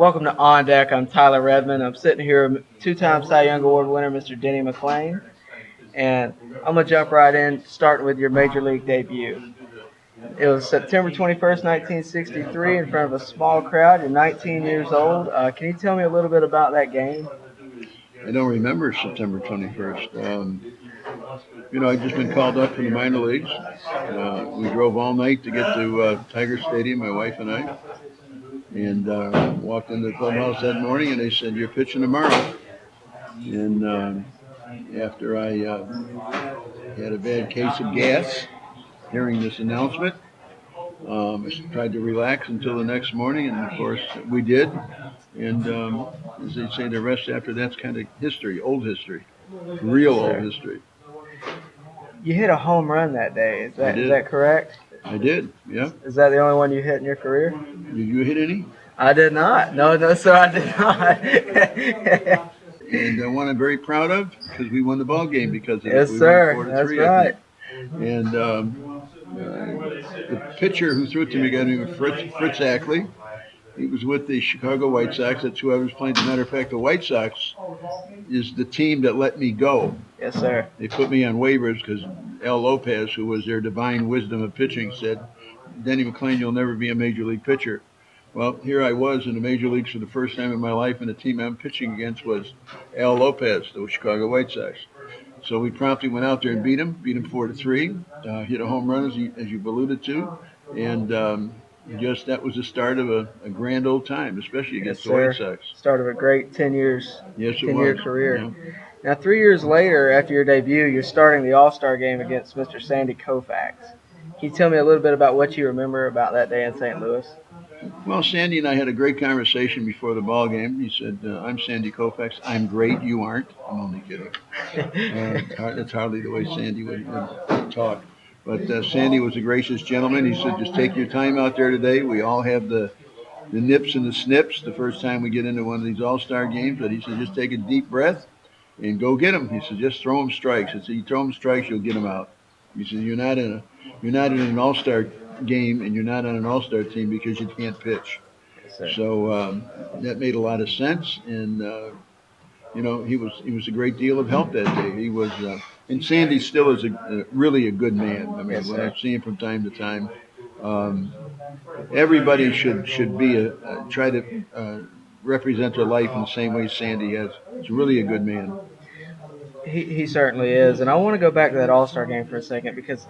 Welcome to On Deck. I'm Tyler Redmond. I'm sitting here with two-time Cy Young Award winner, Mr. Denny Mclain. And I'm going to jump right in, starting with your Major League debut. It was September 21st, 1963, in front of a small crowd. You're 19 years old. Can you tell me a little bit about that game? I don't remember September 21st. I'd just been called up from the minor leagues. We drove all night to get to Tiger Stadium, my wife and I, and walked into the clubhouse that morning, and they said, "You're pitching tomorrow." And after I had a bad case of gas, hearing this announcement, I tried to relax until the next morning, and of course we did. And as they say, the rest after that's kind of history, old history, real old history. You hit a home run that day. Is that correct? I did, yeah. Is that the only one you hit in your career? Did you hit any? I did not. No, sir, I did not. And one I'm very proud of because we won the ball game because of yes, it. We sir. Won 4-3, That's right. And the pitcher who threw it to me, a guy named Fritz Ackley. He was with the Chicago White Sox. That's who I was playing. As a matter of fact, the White Sox is the team that let me go. Yes, sir. They put me on waivers because Al Lopez, who was their divine wisdom of pitching, said, "Denny Mclain, you'll never be a major league pitcher." Well, here I was in the major leagues for the first time in my life, and the team I'm pitching against was Al Lopez, the Chicago White Sox. So we promptly went out there and beat him 4-3, hit a home run, as you've alluded to, and just that was the start of a grand old time, especially against the White Sox. Start of a great 10-year career. Yeah. Now, 3 years later, after your debut, you're starting the All-Star game against Mr. Sandy Koufax. Can you tell me a little bit about what you remember about that day in St. Louis? Well, Sandy and I had a great conversation before the ball game. He said, "I'm Sandy Koufax. I'm great. You aren't." I'm only kidding. That's hardly the way Sandy would talk. But Sandy was a gracious gentleman. He said, "Just take your time out there today. We all have the nips and the snips the first time we get into one of these all-star games." But he said, "Just take a deep breath and go get them." He said, "Just throw them strikes." He said, "You throw them strikes, you'll get them out." He said, You're not in an all-star game, and you're not on an all-star team because you can't pitch." Yes, so that made a lot of sense, and he was a great deal of help that day. He was, and Sandy still is really a good man. I mean, when I see him from time to time, everybody should be try to represent their life in the same way Sandy has. He's really a good man. He certainly is, and I want to go back to that All-Star game for a second because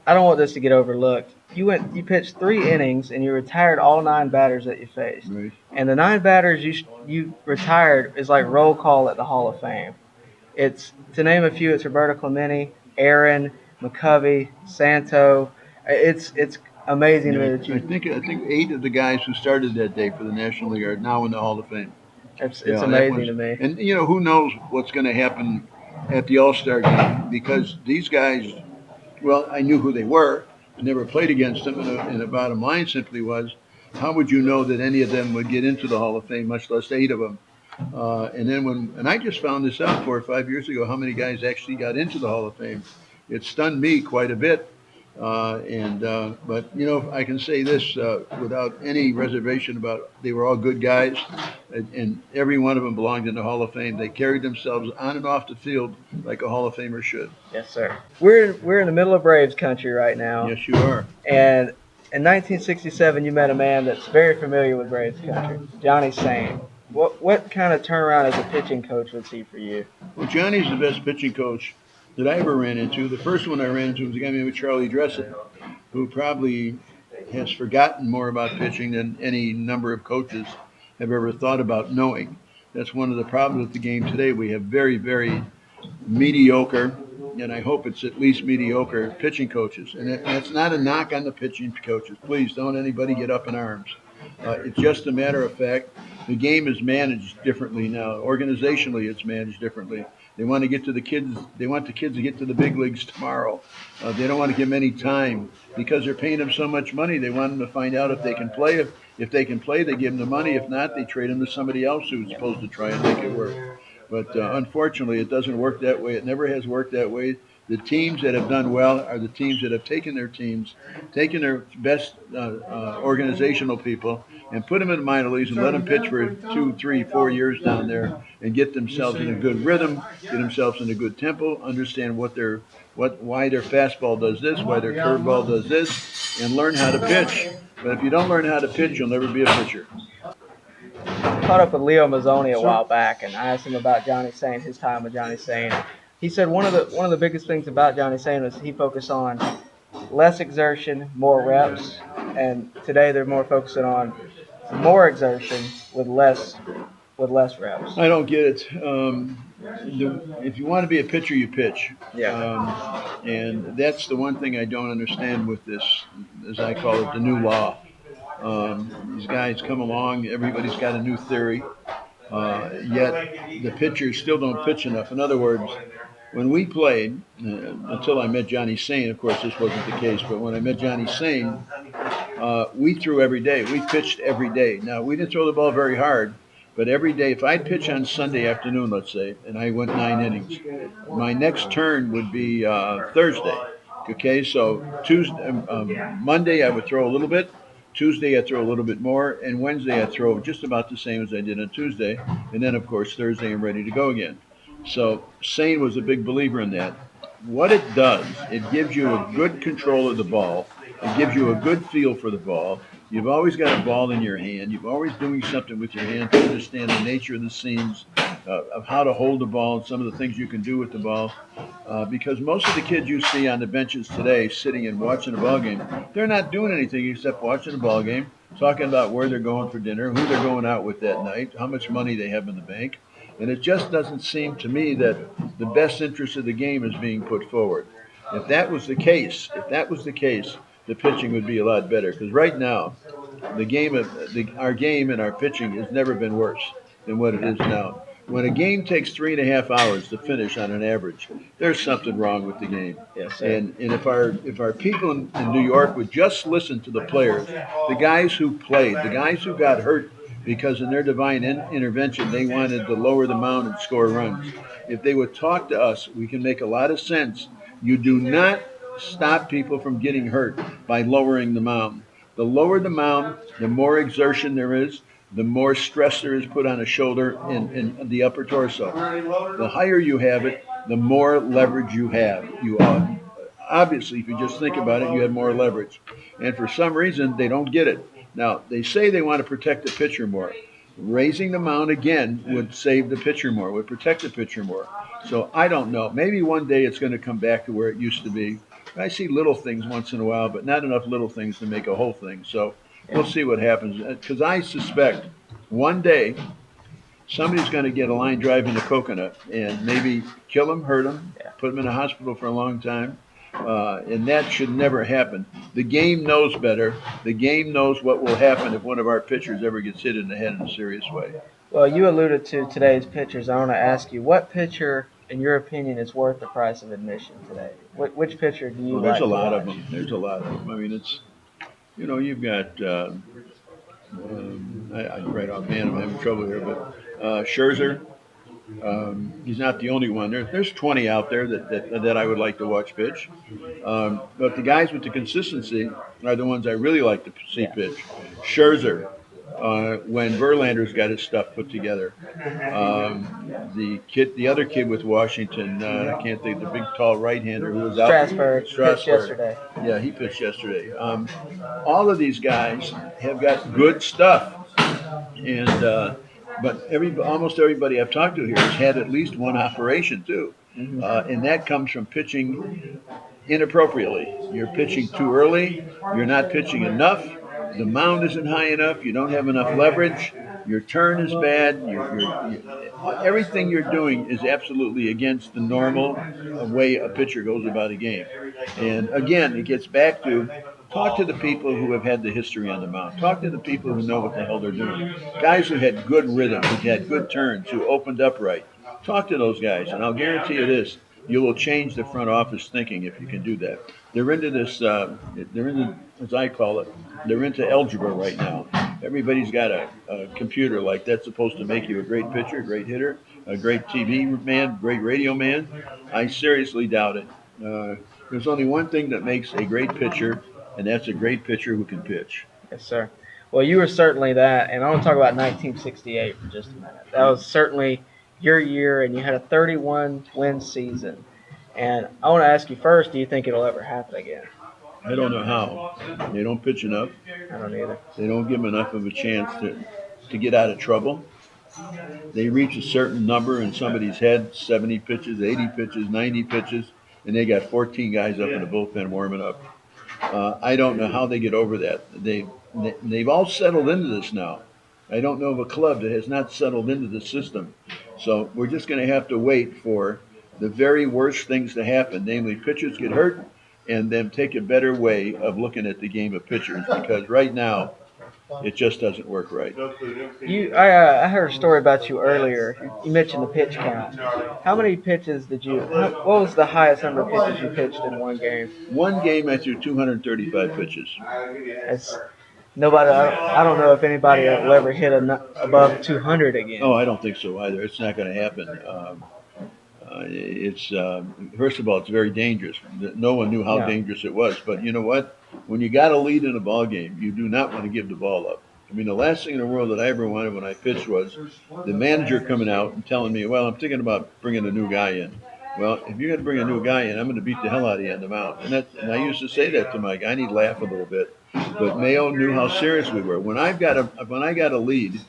I don't want this to get overlooked. You pitched 3 innings and you retired all 9 batters that you faced. Right. And the 9 batters you retired is like roll call at the Hall of Fame. It's, to name a few, it's Roberto Clemente, Aaron, McCovey, Santo. It's amazing to me that you. I think 8 of the guys who started that day for the National League are now in the Hall of Fame. It's amazing to me. And who knows what's going to happen at the All-Star game, because these guys, well, I knew who they were. I never played against them, and the bottom line simply was, how would you know that any of them would get into the Hall of Fame, much less 8 of them? And I just found this out 4 or 5 years ago, how many guys actually got into the Hall of Fame. It stunned me quite a bit. But I can say this without any reservation about they were all good guys, and every one of them belonged in the Hall of Fame. They carried themselves on and off the field like a Hall of Famer should. Yes, sir. We're in the middle of Braves country right now. Yes, you are. And in 1967, you met a man that's very familiar with Braves country, Johnny Sain. What kind of turnaround as a pitching coach was he for you? Well, Johnny's the best pitching coach that I ever ran into. The first one I ran into was a guy named Charlie Dressett, who probably has forgotten more about pitching than any number of coaches have ever thought about knowing. That's one of the problems with the game today. We have very, very mediocre, and I hope it's at least mediocre, pitching coaches. And that's not a knock on the pitching coaches. Please don't anybody get up in arms. It's just a matter of fact, the game is managed differently now. Organizationally, it's managed differently. They want to get to the kids. They want the kids to get to the big leagues tomorrow. They don't want to give them any time because they're paying them so much money. They want them to find out if they can play. If they can play, they give them the money. If not, they trade them to somebody else who's supposed to try and make it work. But unfortunately, it doesn't work that way. It never has worked that way. The teams that have done well are the teams that have taken their teams, taken their best organizational people, and put them in the minor leagues and let them pitch for 2, 3, 4 years down there and get themselves in a good rhythm, get themselves in a good tempo, understand why their fastball does this, why their curveball does this, and learn how to pitch. But if you don't learn how to pitch, you'll never be a pitcher. Caught up with Leo Mazzoni a while back, and I asked him about Johnny Sain, his time with Johnny Sain. He said one of the biggest things about Johnny Sain was he focused on less exertion, more reps, and today they're more focusing on more exertion with less reps. I don't get it. If you want to be a pitcher, you pitch. Yeah. And that's the one thing I don't understand with this, as I call it, the new law. These guys come along, everybody's got a new theory, yet the pitchers still don't pitch enough. In other words, when we played, until I met Johnny Sain, of course this wasn't the case, but when I met Johnny Sain, we threw every day. We pitched every day. Now, we didn't throw the ball very hard, but every day, if I'd pitch on Sunday afternoon, let's say, and I went 9 innings, my next turn would be Thursday. Okay, so Monday I would throw a little bit. Tuesday I throw a little bit more, and Wednesday I throw just about the same as I did on Tuesday, and then of course Thursday I'm ready to go again. So Sain was a big believer in that. What it does, it gives you a good control of the ball. It gives you a good feel for the ball. You've always got a ball in your hand. You're always doing something with your hand to understand the nature of the seams, of how to hold the ball, and some of the things you can do with the ball. Because most of the kids you see on the benches today sitting and watching a ball game, they're not doing anything except watching a ball game, talking about where they're going for dinner, who they're going out with that night, how much money they have in the bank. And it just doesn't seem to me that the best interest of the game is being put forward. If that was the case, the pitching would be a lot better. Because right now, our game and our pitching has never been worse than what it is now. When a game takes 3.5 hours to finish on an average, there's something wrong with the game. Yes, sir. And if our people in New York would just listen to the players, the guys who played, the guys who got hurt because in their divine intervention they wanted to lower the mound and score runs. If they would talk to us, we can make a lot of sense. You do not stop people from getting hurt by lowering the mound. The lower the mound, the more exertion there is, the more stress there is put on a shoulder and the upper torso. The higher you have it, the more leverage you have. Obviously, if you just think about it, you have more leverage. And for some reason, they don't get it. Now, they say they want to protect the pitcher more. Raising the mound again would save the pitcher more, would protect the pitcher more. So I don't know. Maybe one day it's going to come back to where it used to be. I see little things once in a while, but not enough little things to make a whole thing. So we'll see what happens. Because I suspect one day somebody's going to get a line drive in the coconut and maybe kill him, hurt him, put him in a hospital for a long time. And that should never happen. The game knows better. The game knows what will happen if one of our pitchers ever gets hit in the head in a serious way. Well, you alluded to today's pitchers. I want to ask you, what pitcher, in your opinion, is worth the price of admission today? Which pitcher do you Well, like? there's a lot of them. There's a lot of them. I mean, you've got, right offhand, I'm having trouble here, but Scherzer. He's not the only one. There's 20 out there that I would like to watch pitch. But the guys with the consistency are the ones I really like to see pitch. Scherzer, when Verlander's got his stuff put together. The other kid with Washington, I can't think, the big tall right-hander who was out. Strasburg pitched yesterday. Yeah, he pitched yesterday. All of these guys have got good stuff, and but almost everybody I've talked to here has had at least one operation too, and that comes from pitching inappropriately. You're pitching too early. You're not pitching enough. The mound isn't high enough. You don't have enough leverage. Your turn is bad. Everything you're doing is absolutely against the normal way a pitcher goes about a game. And again, it gets back to talk to the people who have had the history on the mound. Talk to the people who know what the hell they're doing. Guys who had good rhythm, who had good turns, who opened up right. Talk to those guys, and I'll guarantee you this: you will change the front office thinking if you can do that. They're into this. They're into, as I call it, they're into algebra right now. Everybody's got a computer like that's supposed to make you a great pitcher, a great hitter, a great TV man, great radio man. I seriously doubt it. Uh, there's only one thing that makes a great pitcher, and that's a great pitcher who can pitch. Yes, sir. Well, you were certainly that, and I want to talk about 1968 for just a minute. That was certainly your year, and you had a 31 win season. And I want to ask you first: do you think it'll ever happen again? I don't know how. They don't pitch enough. I don't either. They don't give them enough of a chance to get out of trouble. They reach a certain number in somebody's head, 70 pitches, 80 pitches, 90 pitches, and they got 14 guys up in the bullpen warming up. I don't know how they get over that. They've all settled into this now. I don't know of a club that has not settled into the system. So we're just going to have to wait for the very worst things to happen, namely pitchers get hurt, and then take a better way of looking at the game of pitchers. Because right now, it just doesn't work right. I heard a story about you earlier. You mentioned the pitch count. How many pitches did you? What was the highest number of pitches you pitched in one game? One game, I threw 235 pitches. That's nobody. I don't know if anybody will ever hit above 200 again. Oh, I don't think so either. It's not going to happen. It's first of all, it's very dangerous. No one knew how Yeah. dangerous it was. But you know what? When you got a lead in a ball game, you do not want to give the ball up. I mean, the last thing in the world that I ever wanted when I pitched was the manager coming out and telling me, "Well, I'm thinking about bringing a new guy in." Well, if you're going to bring a new guy in, I'm going to beat the hell out of you on the mound. And I used to say that to my guy, and he'd laugh a little bit. But Mayo knew how serious we were. When I got a lead,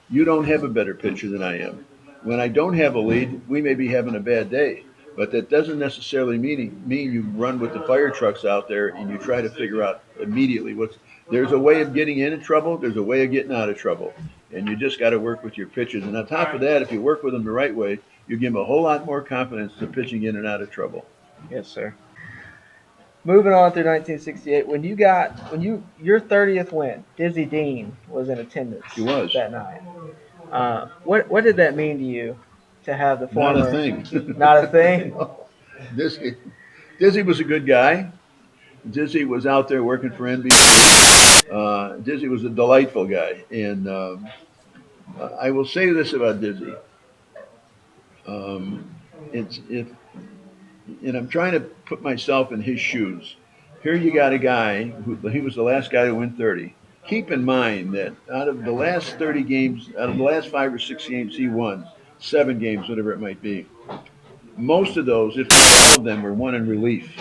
you don't have a better pitcher than I am. When I don't have a lead, we may be having a bad day. But that doesn't necessarily mean you run with the fire trucks out there and you try to figure out immediately what's. There's a way of getting into trouble. There's a way of getting out of trouble, and you just got to work with your pitchers. And on top of that, if you work with them the right way, you give them a whole lot more confidence to pitching in and out of trouble. Yes, sir. Moving on through 1968, your 30th win, Dizzy Dean was in attendance. He was. That night. What did that mean to you to have the former? Not a thing. Not a thing. Dizzy was a good guy. Dizzy was out there working for NBC. Dizzy was a delightful guy, and I will say this about Dizzy. And I'm trying to put myself in his shoes. Here you got a guy he was the last guy to win 30. Keep in mind that out of the last 30 games, out of the last 5 or 6 games he won, 7 games, whatever it might be, most of those, if not all of them, were won in relief.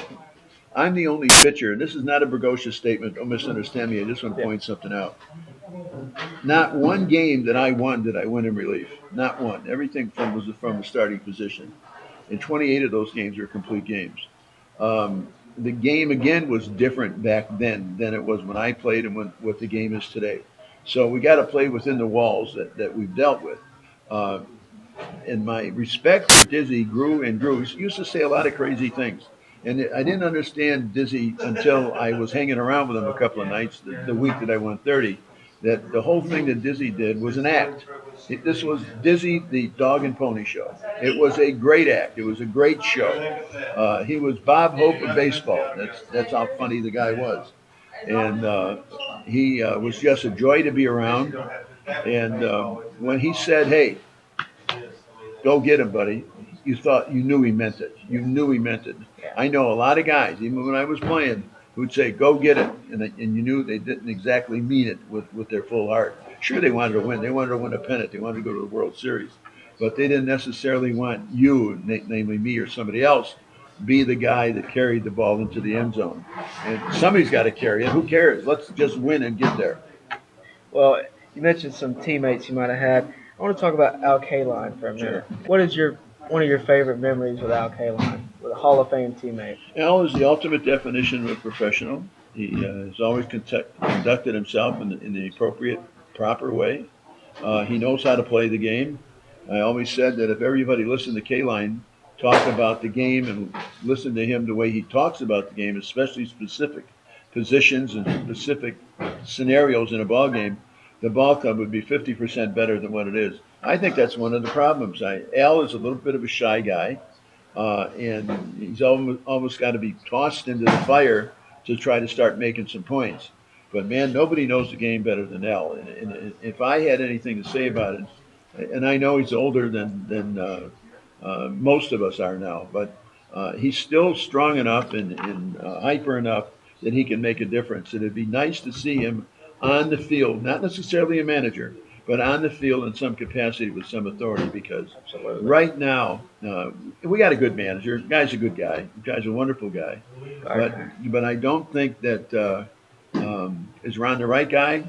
I'm the only pitcher, and this is not a braggadocious statement, don't misunderstand me, I just want to point something out. Not one game that I won did I win in relief. Not one. Everything was from the starting position. And 28 of those games were complete games. The game, again, was different back then than it was when I played and what the game is today. So we got to play within the walls that we've dealt with. And my respect for Dizzy grew and grew. He used to say a lot of crazy things. And I didn't understand Dizzy until I was hanging around with him a couple of nights, the week that I won 30, that the whole thing that Dizzy did was an act. This was Dizzy, the Dog and Pony Show. It was a great act. It was a great show. He was Bob Hope of baseball. That's how funny the guy was. And he was just a joy to be around. And when he said, "Hey, go get him, buddy," you knew he meant it. You knew he meant it. I know a lot of guys, even when I was playing, who'd say, "Go get it," and you knew they didn't exactly mean it with their full heart. Sure, they wanted to win. They wanted to win a pennant. They wanted to go to the World Series. But they didn't necessarily want you, namely me or somebody else, be the guy that carried the ball into the end zone. And somebody's got to carry it. Who cares? Let's just win and get there. Well, you mentioned some teammates you might have had. I want to talk about Al Kaline for a minute. Sure. What is one of your favorite memories with Al Kaline, with a Hall of Fame teammate? Al is the ultimate definition of a professional. He has always conducted himself in the appropriate, proper way. He knows how to play the game. I always said that if everybody listened to Kaline talk about the game and listen to him the way he talks about the game, especially specific positions and specific scenarios in a ball game, the ball club would be 50% better than what it is. I think that's one of the problems. Al is a little bit of a shy guy, and he's almost got to be tossed into the fire to try to start making some points. But, man, nobody knows the game better than Al. And if I had anything to say about it, and I know he's older than most of us are now, but He's still strong enough and hyper enough that he can make a difference. And it'd be nice to see him on the field, not necessarily a manager, but on the field in some capacity with some authority. Because Absolutely. right now, we got a good manager. The guy's a good guy. The guy's a wonderful guy. But Gardner. but I don't think that is Ron the right guy.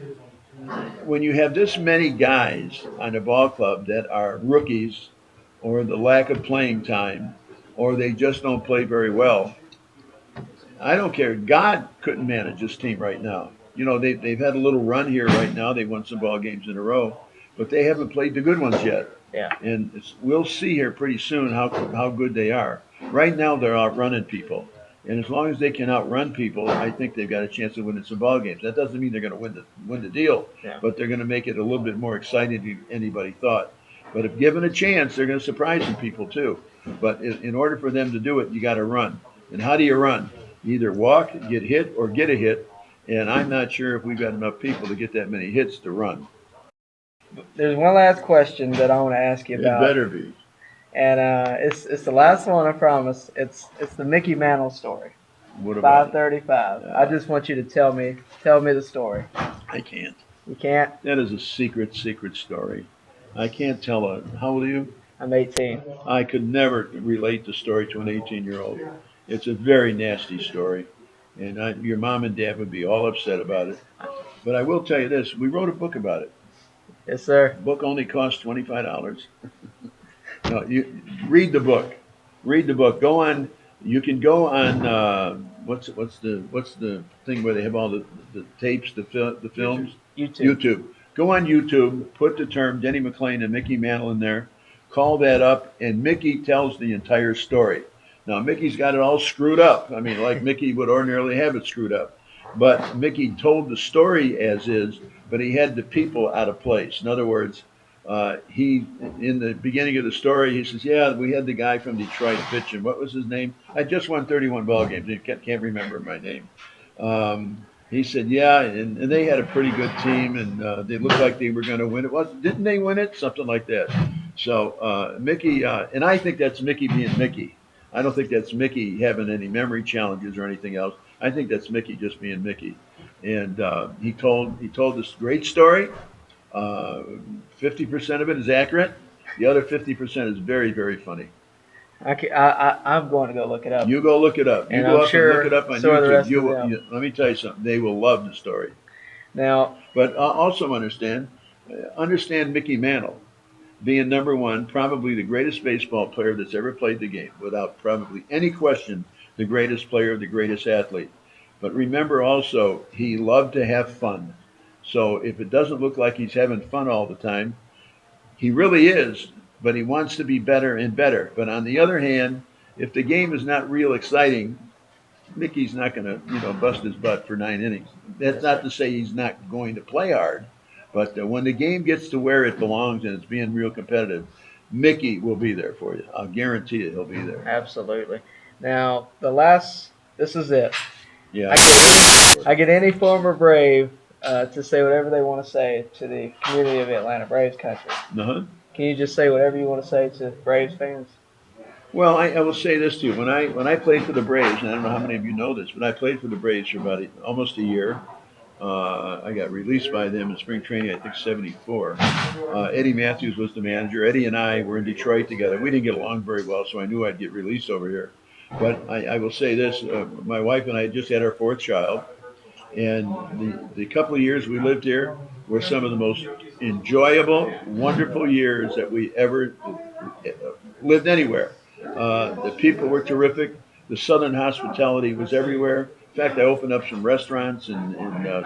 When you have this many guys on a ball club that are rookies or the lack of playing time or they just don't play very well, I don't care. God couldn't manage this team right now. You know, they've had a little run here right now. They won some ball games in a row, but they haven't played the good ones yet. Yeah. And we'll see here pretty soon how good they are. Right now, they're outrunning people. And as long as they can outrun people, I think they've got a chance of winning some ball games. That doesn't mean they're going to win the deal, Yeah. but they're going to make it a little bit more exciting than anybody thought. But if given a chance, they're going to surprise some people too. But in order for them to do it, you got to run. And how do you run? You either walk, get hit, or get a hit. And I'm not sure if we've got enough people to get that many hits to run. There's one last question that I want to ask you It about, better be. and it's the last one. I promise. It's the Mickey Mantle story. What about it? 535. I just want you to tell me the story. I can't. You can't. That is a secret story. I can't tell a. How old are you? I'm 18. I could never relate the story to an 18-year-old. It's a very nasty story, and your mom and dad would be all upset about it. But I will tell you this: we wrote a book about it. Yes, sir. The book only cost $25. No, you read the book. Read the book. Go on. You can go on. What's the thing where they have all the tapes, the films? YouTube. YouTube. Go on YouTube. Put the term Denny Mclain and Mickey Mantle in there. Call that up, and Mickey tells the entire story. Now Mickey's got it all screwed up. I mean, like Mickey would ordinarily have it screwed up. But Mickey told the story as is, but he had the people out of place. In other words, he in the beginning of the story, he says, "Yeah, we had the guy from Detroit pitching. What was his name? I just won 31 ball games. I can't remember my name." He said, "Yeah, and they had a pretty good team, and they looked like they were going to win it. Didn't they win it? Something like that." So Mickey, and I think that's Mickey being Mickey. I don't think that's Mickey having any memory challenges or anything else. I think that's Mickey just being Mickey. And he told this great story. 50% of it is accurate. The other 50% is very, very funny. I'm going to go look it up. You go look it up. You And go I'm up sure and look it up on so are the YouTube. rest of them. Let me tell you something. They will love the story. Now, But also understand Mickey Mantle being number one, probably the greatest baseball player that's ever played the game, without probably any question, the greatest player, the greatest athlete. But remember also, he loved to have fun. So if it doesn't look like he's having fun all the time, he really is, but he wants to be better and better. But on the other hand, if the game is not real exciting, Mickey's not going to, bust his butt for 9 innings. That's not to say he's not going to play hard, but when the game gets to where it belongs and it's being real competitive, Mickey will be there for you. I'll guarantee you he'll be there. absolutely. Now, this is it. Yeah. I get any former Brave to say whatever they want to say to the community of Atlanta, Braves country. Uh-huh. Can you just say whatever you want to say to Braves fans? Well, I will say this to you. When I played for the Braves, and I don't know how many of you know this, but I played for the Braves for about almost a year. I got released by them in spring training, I think '74. Eddie Matthews was the manager. Eddie and I were in Detroit together. We didn't get along very well, so I knew I'd get released over here. But I will say this: my wife and I just had our fourth child, and the couple of years we lived here were some of the most enjoyable, wonderful years that we ever lived anywhere. The people were terrific. The Southern hospitality was everywhere. In fact, I opened up some restaurants and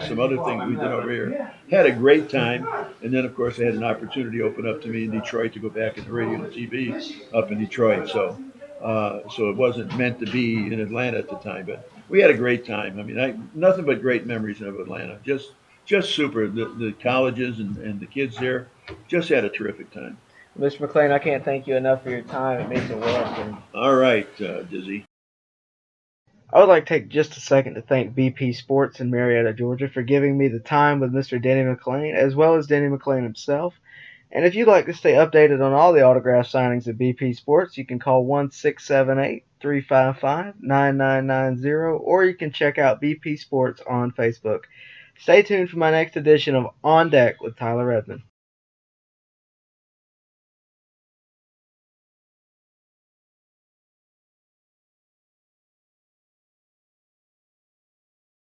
some other things we did over here. Had a great time. And then, of course, I had an opportunity open up to me in Detroit to go back into radio and TV up in Detroit. So it wasn't meant to be in Atlanta at the time. But we had a great time. I mean, nothing but great memories of Atlanta. Just super. The colleges and the kids there just had a terrific time. Mr. McLean, I can't thank you enough for your time. It means the world to me. All right, Dizzy. I would like to take just a second to thank BP Sports in Marietta, Georgia, for giving me the time with Mr. Denny Mclain, as well as Denny Mclain himself. And if you'd like to stay updated on all the autograph signings at BP Sports, you can call 1-678-355-9990, or you can check out BP Sports on Facebook. Stay tuned for my next edition of On Deck with Tyler Redmond.